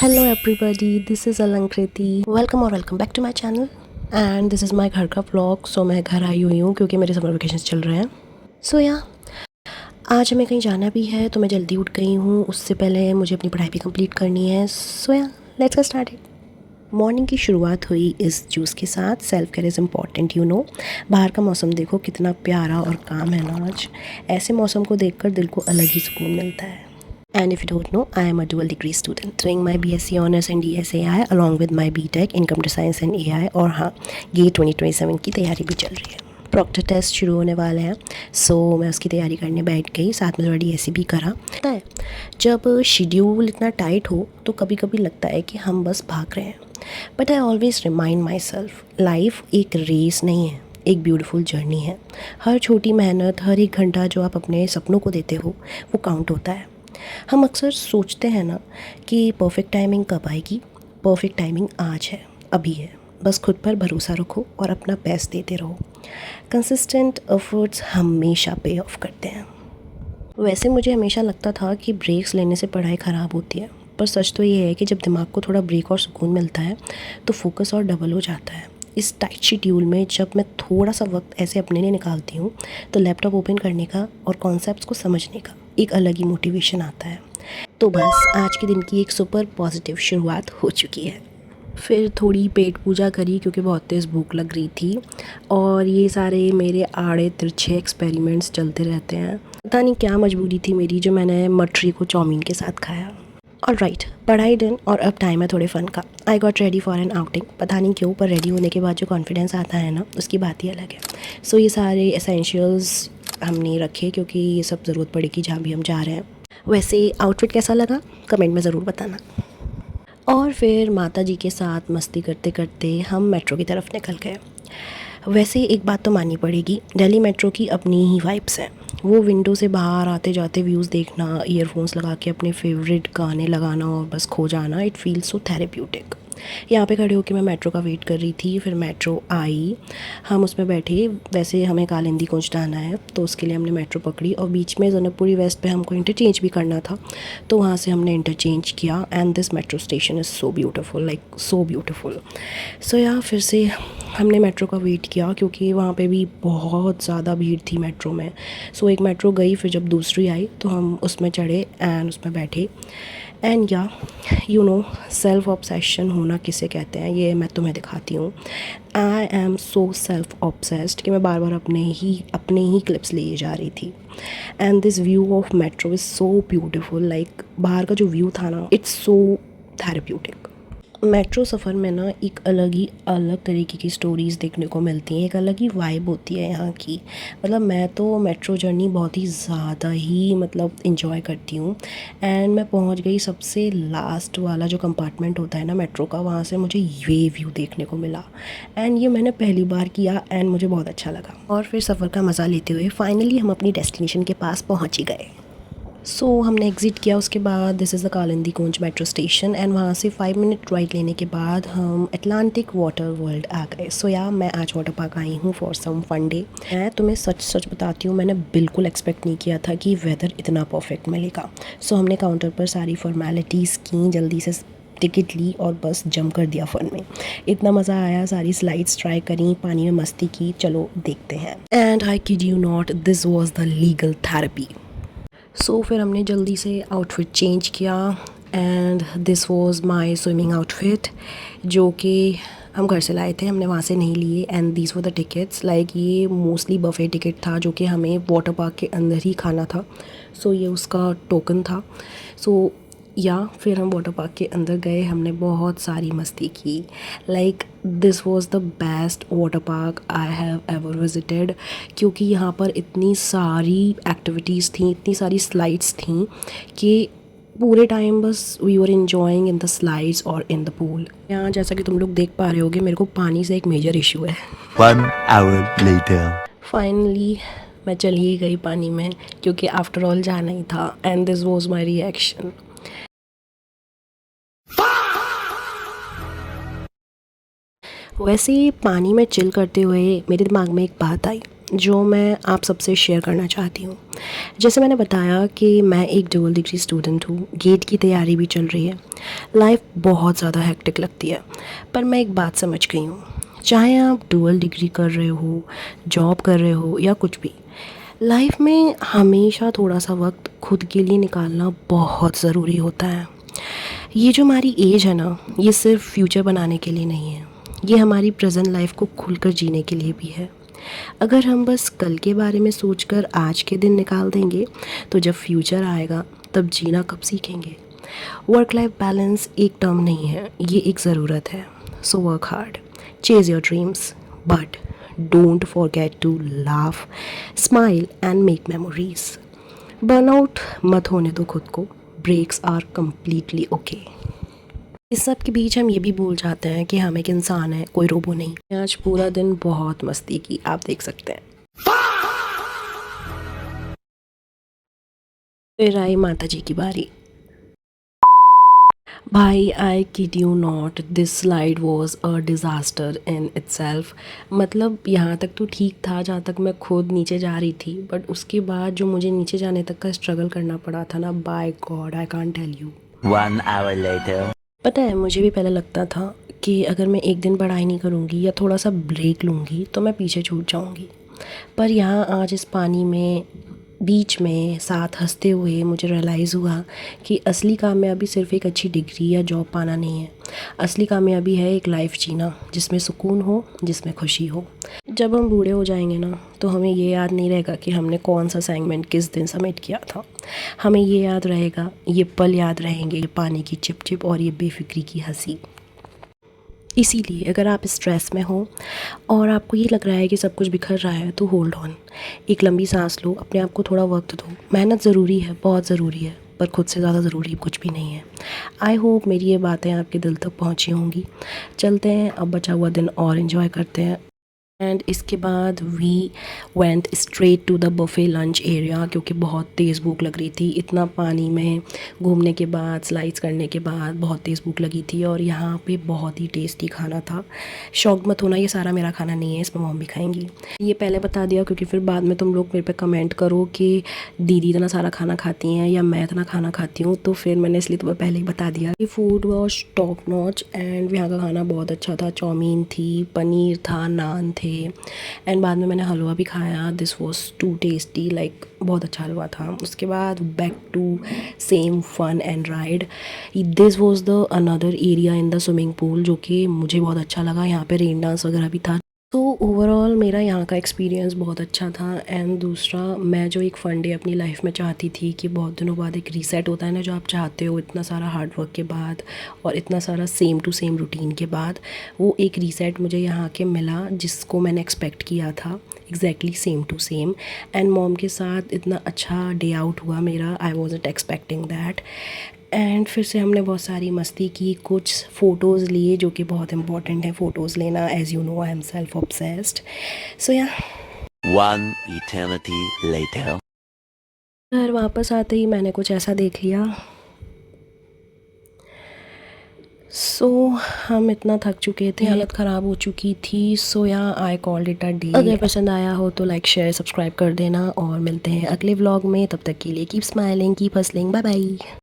Hello everybody, this is Alankriti. Welcome back to my channel and this is my घर का vlog. सो मैं घर आई हुई हूँ क्योंकि मेरे समर वेकेशन चल रहे हैं। आज हमें कहीं जाना भी है तो मैं जल्दी उठ गई हूँ। उससे पहले मुझे अपनी पढ़ाई भी कंप्लीट करनी है। Let's get started. मॉर्निंग की शुरुआत हुई इस जूस के साथ। Self care is important, you know. बाहर का मौसम देखो कितना प्यारा और काम है ना आज। ऐसे मौसम को देखकर दिल को अलग ही सुकून मिलता है। And if you don't know, I am a dual degree student doing my BSc Honours in DSAI along with my BTech in Computer Science and AI। और हाँ, GATE 2027 की तैयारी भी चल रही है। प्रॉक्टर टेस्ट शुरू होने वाले हैं, सो मैं उसकी तैयारी करने बैठ गई। साथ में थोड़ा DSE भी करा। पता है, जब शेड्यूल इतना टाइट हो तो कभी कभी लगता है कि हम बस भाग रहे हैं। But I always remind my self, life एक रेस नहीं है, एक ब्यूटीफुल जर्नी है। हर छोटी मेहनत, हर एक घंटा जो आप अपने सपनों को देते हो वो काउंट होता है। हम अक्सर सोचते हैं ना कि परफेक्ट टाइमिंग कब आएगी। परफेक्ट टाइमिंग आज है, अभी है। बस खुद पर भरोसा रखो और अपना बेस्ट देते रहो। कंसिस्टेंट एफर्ट्स हमेशा पे ऑफ करते हैं। वैसे मुझे हमेशा लगता था कि ब्रेक्स लेने से पढ़ाई ख़राब होती है, पर सच तो ये है कि जब दिमाग को थोड़ा ब्रेक और सुकून मिलता है तो फोकस और डबल हो जाता है। इस टाइट शेड्यूल में जब मैं थोड़ा सा वक्त ऐसे अपने लिए निकालती हूँ तो लैपटॉप ओपन करने का और कॉन्सेप्ट्स को समझने का एक अलग ही मोटिवेशन आता है। तो बस आज के दिन की एक सुपर पॉजिटिव शुरुआत हो चुकी है। फिर थोड़ी पेट पूजा करी क्योंकि बहुत तेज़ भूख लग रही थी और ये सारे मेरे आड़े तिरछे एक्सपेरिमेंट्स चलते रहते हैं। पता नहीं क्या मजबूरी थी मेरी जो मैंने मटरी को चाउमीन के साथ खाया। और राइट, पढ़ाई डन और अब टाइम है थोड़े फ़न का। I got ready for an outing. पता नहीं क्यों, पर रेडी होने के बाद जो कॉन्फिडेंस आता है ना, उसकी बात ही अलग है। सो ये सारे एसेंशियल्स हमने रखे क्योंकि ये सब ज़रूरत पड़ेगी जहाँ भी हम जा रहे हैं। वैसे आउटफिट कैसा लगा कमेंट में ज़रूर बताना। और फिर माता जी के साथ मस्ती करते करते हम मेट्रो की तरफ निकल गए। वैसे एक बात तो माननी पड़ेगी, दिल्ली मेट्रो की अपनी ही वाइब्स हैं। वो विंडो से बाहर आते जाते व्यूज़ देखना, ईयरफोन्स लगा के अपने फेवरेट गाने लगाना और बस खो जाना, इट फील्स सो थेरेप्यूटिक। यहाँ पे खड़े होकर मैं मेट्रो का वेट कर रही थी। फिर मेट्रो आई, हम उसमें बैठे। वैसे हमें कालिंदी कुंज जाना है तो उसके लिए हमने मेट्रो पकड़ी और बीच में जनकपुरी वेस्ट पे हमको इंटरचेंज भी करना था, तो वहाँ से हमने इंटरचेंज किया। And this metro station is so beautiful, like so beautiful. So यहाँ फिर से हमने मेट्रो का वेट किया क्योंकि वहाँ पे भी बहुत ज़्यादा भीड़ थी मेट्रो में। सो एक मेट्रो गई, फिर जब दूसरी आई तो हम उसमें चढ़े एंड उसमें बैठे। एंड या यू नो, सेल्फ ऑब्सेशन होना किसे कहते हैं ये मैं तुम्हें दिखाती हूँ। I am so self obsessed कि मैं बार बार अपने ही क्लिप्स लिए जा रही थी। And this view of metro is so beautiful. Like बाहर का जो व्यू था ना, इट्स सो थेरेप्यूटिक। मेट्रो सफ़र में ना एक अलग तरीके की स्टोरीज़ देखने को मिलती हैं, एक अलग ही वाइब होती है यहाँ की। मतलब मैं तो मेट्रो जर्नी बहुत ही ज़्यादा ही इंजॉय करती हूँ। एंड मैं पहुँच गई सबसे लास्ट वाला जो कंपार्टमेंट होता है ना मेट्रो का, वहाँ से मुझे ये व्यू देखने को मिला। एंड ये मैंने पहली बार किया एंड मुझे बहुत अच्छा लगा। और फिर सफ़र का मज़ा लेते हुए फाइनली हम अपनी डेस्टिनेशन के पास पहुँच ही गए। हमने एग्ज़िट किया। उसके बाद this is the Kalindi Kunj metro station and वहाँ से 5 मिनट राइड लेने के बाद हम अटलांटिक वाटर वर्ल्ड आ गए। मैं आज वाटर पार्क आई हूँ फॉर सम फन डे। मैं तुम्हें सच बताती हूँ, मैंने बिल्कुल एक्सपेक्ट नहीं किया था कि वेदर इतना परफेक्ट मिलेगा। हमने काउंटर पर सारी फॉर्मेलिटीज़ की, जल्दी से टिकट ली और बस जम कर दिया फ़न में। इतना मज़ा आया, सारी स्लाइड्स ट्राई करी, पानी में मस्ती की। चलो देखते हैं। And I kid you not, this was the legal therapy. फिर हमने जल्दी से आउटफिट चेंज किया and this was my swimming outfit जो कि हम घर से लाए थे, हमने वहाँ से नहीं लिए। And these were the tickets, like ये मोस्टली बफे टिकट था जो कि हमें वाटर पार्क के अंदर ही खाना था। ये उसका टोकन था। या फिर हम वाटर पार्क के अंदर गए, हमने बहुत सारी मस्ती की। Like this was the best water park I have ever visited, क्योंकि यहाँ पर इतनी सारी एक्टिविटीज़ थी, इतनी सारी स्लाइड्स थी कि पूरे टाइम बस we were enjoying in the slides और इन द पूल। यहाँ जैसा कि तुम लोग देख पा रहे होगे, मेरे को पानी से एक मेजर इशू है। 1 hour later. फाइनली मैं चली गई पानी में क्योंकि आफ्टर ऑल जाना ही था। And this was my reaction. वैसे ही पानी में चिल करते हुए मेरे दिमाग में एक बात आई जो मैं आप सबसे शेयर करना चाहती हूँ। जैसे मैंने बताया कि मैं एक डबल डिग्री स्टूडेंट हूँ, गेट की तैयारी भी चल रही है। लाइफ बहुत ज़्यादा हेक्टिक लगती है, पर मैं एक बात समझ गई हूँ, चाहे आप डुअल डिग्री कर रहे हो, जॉब कर रहे हो या कुछ भी, लाइफ में हमेशा थोड़ा सा वक्त खुद के लिए निकालना बहुत ज़रूरी होता है। ये जो हमारी एज है ना, ये सिर्फ फ्यूचर बनाने के लिए नहीं है, ये हमारी प्रेजेंट लाइफ को खुलकर जीने के लिए भी है। अगर हम बस कल के बारे में सोचकर आज के दिन निकाल देंगे, तो जब फ्यूचर आएगा तब जीना कब सीखेंगे। वर्क लाइफ बैलेंस एक टर्म नहीं है, ये एक ज़रूरत है। So work hard, chase your dreams, but don't forget to laugh, smile and make memories. Burnout मत होने दो खुद को, ब्रेक्स आर कम्प्लीटली ओके। इस सब के बीच हम ये भी भूल जाते हैं कि हम एक इंसान हैं, कोई रोबो नहीं। आज पूरा दिन बहुत मस्ती की, आप देख सकते हैं। फिर आई माता जी की बारी। भाई I kid you not, this slide was a disaster in itself. मतलब यहाँ तक तो ठीक था जहाँ तक मैं खुद नीचे जा रही थी, बट उसके बाद जो मुझे नीचे जाने तक का स्ट्रगल करना पड़ा था ना, by God I can't tell you. 1 hour later. पता है, मुझे भी पहले लगता था कि अगर मैं एक दिन पढ़ाई नहीं करूँगी या थोड़ा सा ब्रेक लूँगी तो मैं पीछे छूट जाऊँगी। पर यहाँ आज इस पानी में, बीच में साथ हंसते हुए मुझे रियलाइज़ हुआ कि असली कामयाबी सिर्फ एक अच्छी डिग्री या जॉब पाना नहीं है। असली कामयाबी है एक लाइफ जीना जिसमें सुकून हो, जिसमें खुशी हो। जब हम बूढ़े हो जाएंगे ना, तो हमें ये याद नहीं रहेगा कि हमने कौन सा असाइनमेंट किस दिन सबमिट किया था। हमें ये याद रहेगा, ये पल याद रहेंगे, ये पानी की चिप चिप और ये बेफिक्री की हंसी। इसीलिए अगर आप स्ट्रेस में हो और आपको ये लग रहा है कि सब कुछ बिखर रहा है, तो होल्ड ऑन, एक लंबी सांस लो, अपने आप को थोड़ा वक्त दो। मेहनत ज़रूरी है, बहुत ज़रूरी है, पर खुद से ज़्यादा ज़रूरी कुछ भी नहीं है। आई होप मेरी ये बातें आपके दिल तक पहुंची होंगी। चलते हैं, अब बचा हुआ दिन और इन्जॉय करते हैं। एंड इसके बाद we went straight to the buffet lunch area, क्योंकि बहुत तेज़ भूख लग रही थी। इतना पानी में घूमने के बाद, स्लाइड्स करने के बाद बहुत तेज़ भूख लगी थी और यहाँ पे बहुत ही टेस्टी खाना था। शौक मत होना, ये सारा मेरा खाना नहीं है, इसमें मॉम भी खाएंगी। ये पहले बता दिया क्योंकि फिर बाद में तुम लोग मेरे पे कमेंट करो कि दीदी इतना सारा खाना खाती हैं या मैं इतना खाना खाती हूँ, तो फिर मैंने इसलिए तुम्हें पहले ही बता दिया कि food was top notch and यहाँ का खाना बहुत अच्छा था। चाउमीन थी, पनीर था, नान थे, एंड बाद में मैंने हलवा भी खाया। This was too tasty, like बहुत अच्छा हलवा था। उसके बाद back to same fun and ride. This was the another area in the swimming pool, जो कि मुझे बहुत अच्छा लगा। यहाँ पे रेन डांस वगैरह भी था। तो ओवरऑल मेरा यहाँ का एक्सपीरियंस बहुत अच्छा था। एंड दूसरा, मैं जो एक फ़न डे अपनी लाइफ में चाहती थी कि बहुत दिनों बाद एक रीसेट होता है ना, जो आप चाहते हो इतना सारा हार्ड वर्क के बाद और इतना सारा सेम टू सेम रूटीन के बाद, वो एक रीसेट मुझे यहाँ के मिला जिसको मैंने एक्सपेक्ट किया था, exactly same to same. And mom के साथ इतना अच्छा डे आउट हुआ मेरा, I wasn't expecting that. And फिर से हमने बहुत सारी मस्ती की, कुछ फ़ोटोज़ लिए जो कि बहुत इंपॉर्टेंट है फ़ोटोज़ लेना। As you know I am self obsessed. So या 1 eternity later. घर वापस आते ही मैंने कुछ ऐसा देख लिया। सो हम इतना थक चुके थे, हालत ख़राब हो चुकी थी। सो या I called it a day. अगर पसंद आया हो तो लाइक, शेयर, सब्सक्राइब कर देना और मिलते हैं अगले व्लॉग में। तब तक के लिए keep smiling, keep hustling, bye bye.